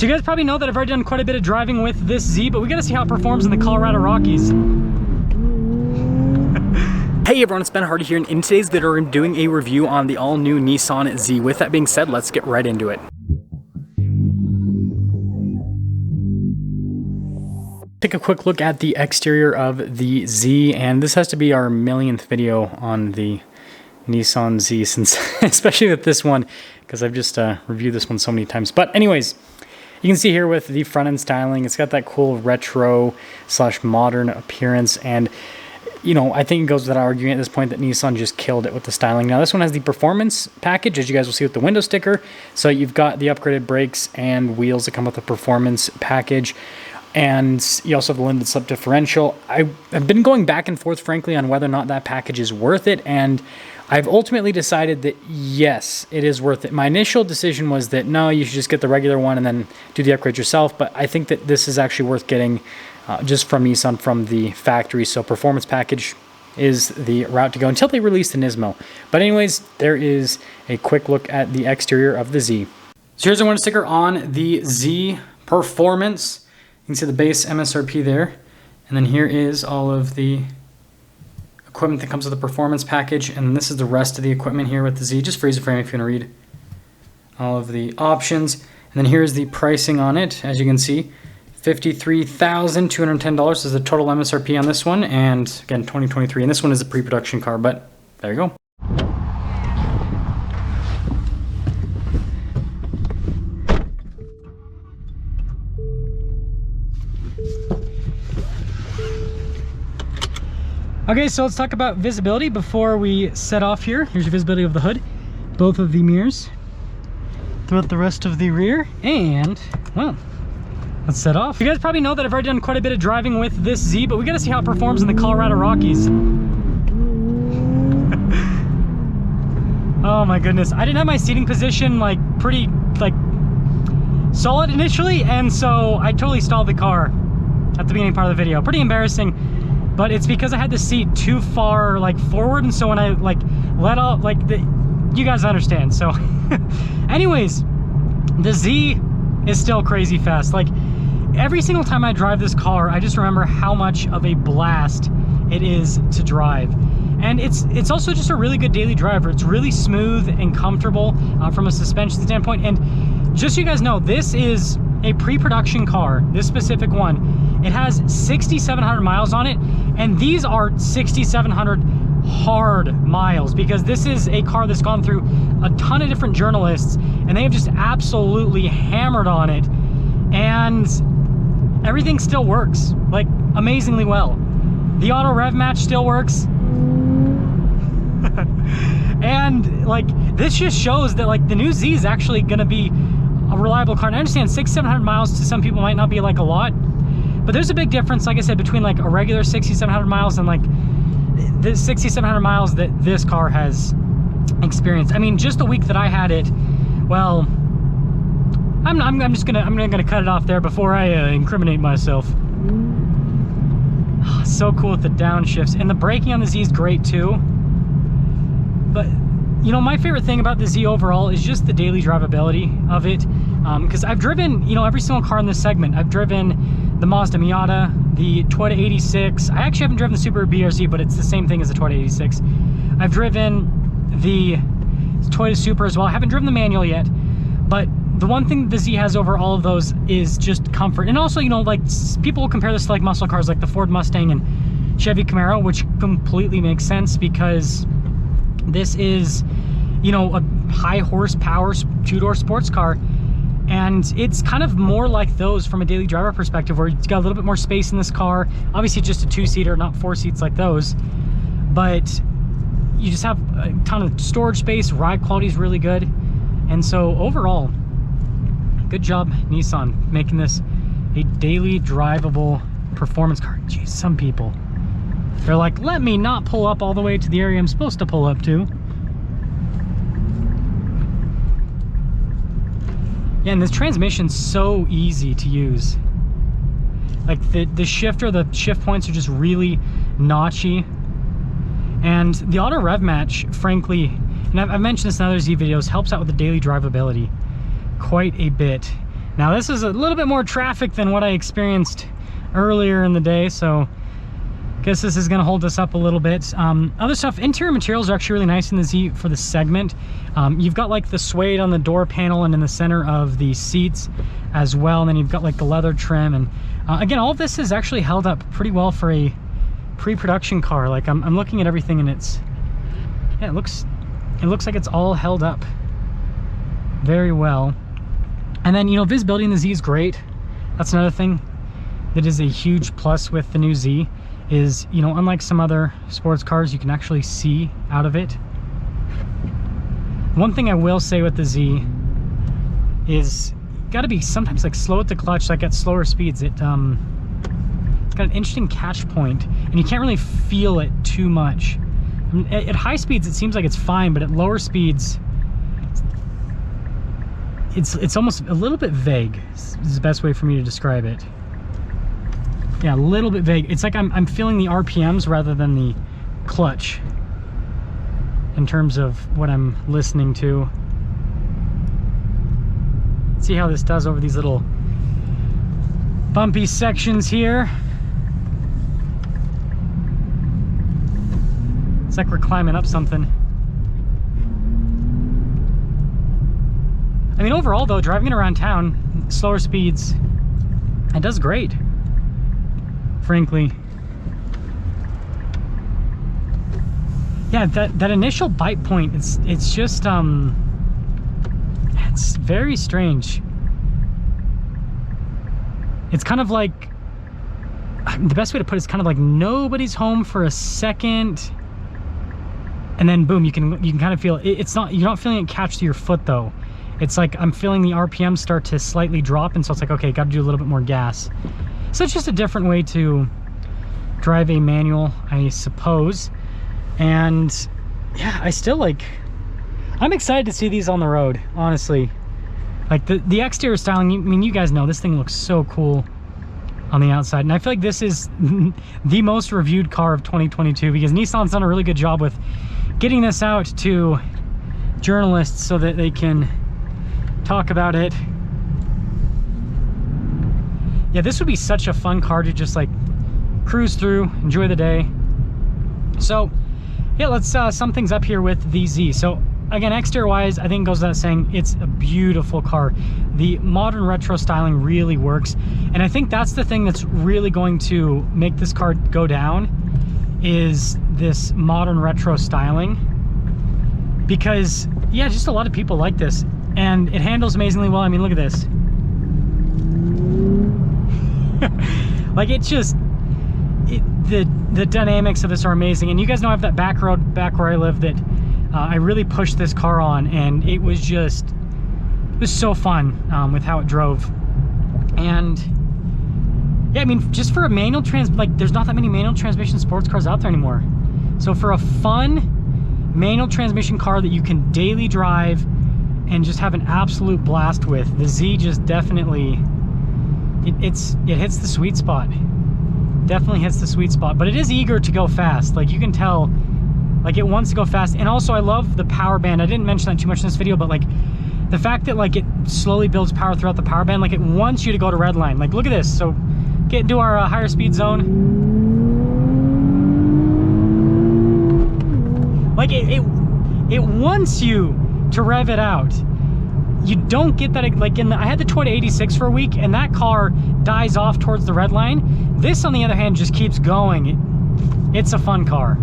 So you guys probably know that I've already done quite a bit of driving with this Z, but we gotta see how it performs in the Colorado Rockies. Hey everyone, it's Ben Hardy here, and in today's video I'm doing a review on the all-new Nissan Z. With that being said, let's get right into it. Take a quick look at the exterior of the Z, and this has to be our millionth video on the Nissan Z, since especially with this one, because I've just reviewed this one so many times. But anyways, you can see here with the front end styling, it's got that cool retro / modern appearance, and you know, I think it goes without arguing at this point that Nissan just killed it with the styling. Now this one has the performance package, as you guys will see with the window sticker. So you've got the upgraded brakes and wheels that come with the performance package. And you also have the limited slip differential. I've been going back and forth, frankly, on whether or not that package is worth it. And I've ultimately decided that yes, it is worth it. My initial decision was that no, you should just get the regular one and then do the upgrade yourself. But I think that this is actually worth getting just from Nissan from the factory. So performance package is the route to go until they release the Nismo. But anyways, there is a quick look at the exterior of the Z. So here's the window sticker on the Z Performance. You can see the base MSRP there. And then here is all of the equipment that comes with the performance package. And this is the rest of the equipment here with the Z. Just freeze the frame if you want to read all of the options. And then here's the pricing on it, as you can see. $53,210 is the total MSRP on this one, and again 2023, and this one is a pre-production car, but there you go. Okay, so let's talk about visibility before we set off here. Here's your visibility of the hood, both of the mirrors, throughout the rest of the rear, and well, let's set off. You guys probably know that I've already done quite a bit of driving with this Z, but we gotta see how it performs in the Colorado Rockies. Oh my goodness. I didn't have my seating position like pretty solid initially, and so I totally stalled the car at the beginning part of the video. Pretty embarrassing, but it's because I had the seat too far forward, and so when I let off, you guys understand. So anyways, the Z is still crazy fast. Every single time I drive this car, I just remember how much of a blast it is to drive. And it's also just a really good daily driver. It's really smooth and comfortable from a suspension standpoint. And just so you guys know, this is a pre-production car, this specific one. It has 6,700 miles on it, and these are 6,700 hard miles, because this is a car that's gone through a ton of different journalists, and they have just absolutely hammered on it, and everything still works amazingly well. The auto rev match still works. And this just shows that the new Z is actually gonna be a reliable car. And I understand 6,700 miles to some people might not be a lot, but there's a big difference, like I said, between a regular 6,700 miles and the 6,700 miles that this car has experienced. I mean, just the week that I had it, well, I'm gonna cut it off there before I incriminate myself. So cool with the downshifts, and the braking on the Z is great too. But you know, my favorite thing about the Z overall is just the daily drivability of it, because I've driven, you know, every single car in this segment. I've driven the Mazda Miata, the Toyota 86. I actually haven't driven the Subaru BRZ, but it's the same thing as the Toyota 86. I've driven the Toyota Supra as well. I haven't driven the manual yet, but the one thing the Z has over all of those is just comfort. And also, you know, people will compare this to muscle cars like the Ford Mustang and Chevy Camaro, which completely makes sense because this is, you know, a high horsepower two-door sports car, and it's kind of more like those from a daily driver perspective, where it's got a little bit more space in this car. Obviously just a two-seater, not four seats like those, but you just have a ton of storage space. Ride quality is really good, and so overall, good job Nissan making this a daily drivable performance car. Geez, some people, they're like, let me not pull up all the way to the area I'm supposed to pull up to. Yeah, and this transmission's so easy to use. The shifter, the shift points are just really notchy. And the auto rev match, frankly, and I've mentioned this in other Z videos, helps out with the daily drivability quite a bit. And Now this is a little bit more traffic than what I experienced earlier in the day, so I guess this is going to hold us up a little bit. Other stuff, interior materials are actually really nice in the Z for the segment. You've got like the suede on the door panel and in the center of the seats as well, and then you've got like the leather trim, and again, all of this is actually held up pretty well for a pre-production car. Like I'm looking at everything, and yeah, it looks like it's all held up very well. And then, you know, visibility in the Z is great. That's another thing that is a huge plus with the new Z is, you know, unlike some other sports cars, you can actually see out of it. One thing I will say with the Z is got to be sometimes like slow at the clutch, like at slower speeds. It's got an interesting catch point, and you can't really feel it too much. I mean, at high speeds, it seems like it's fine, but at lower speeds, it's almost a little bit vague. This is the best way for me to describe it. Yeah, a little bit vague. It's like I'm feeling the RPMs rather than the clutch in terms of what I'm listening to. See how this does over these little bumpy sections here. It's like we're climbing up something. I mean, overall though, driving it around town, slower speeds, it does great, frankly. Yeah, that initial bite point, it's just it's very strange. It's kind of like, the best way to put it is kind of like nobody's home for a second, and then boom, you can kind of feel it. It's not, you're not feeling it catch to your foot though. It's like I'm feeling the RPM start to slightly drop, and so it's like, okay, got to do a little bit more gas. So it's just a different way to drive a manual, I suppose. And yeah, I still like, I'm excited to see these on the road, honestly. Like the exterior styling, I mean, you guys know this thing looks so cool on the outside, and I feel like this is the most reviewed car of 2022 because Nissan's done a really good job with getting this out to journalists so that they can talk about it. Yeah, this would be such a fun car to just like cruise through, enjoy the day. So yeah, let's sum things up here with the Z. So again, exterior wise, I think it goes without saying, it's a beautiful car. The modern retro styling really works, and I think that's the thing that's really going to make this car go down, is this modern retro styling. Because yeah, just a lot of people like this, and it handles amazingly well. I mean, look at this. Like, it's just, the dynamics of this are amazing. And you guys know I have that back road back where I live that I really pushed this car on, and it was so fun with how it drove. And yeah, I mean, just for a manual like there's not that many manual transmission sports cars out there anymore. So for a fun manual transmission car that you can daily drive and just have an absolute blast with, the Z just definitely, it hits the sweet spot. Definitely hits the sweet spot, but it is eager to go fast. Like, you can tell, like, it wants to go fast. And also, I love the power band. I didn't mention that too much in this video, but like the fact that like it slowly builds power throughout the power band, like it wants you to go to red line. Like, look at this. So get into our higher speed zone. Like it wants you to rev it out. You don't get that, like I had the Toyota 86 for a week, and that car dies off towards the red line. This, on the other hand, just keeps going. It's a fun car.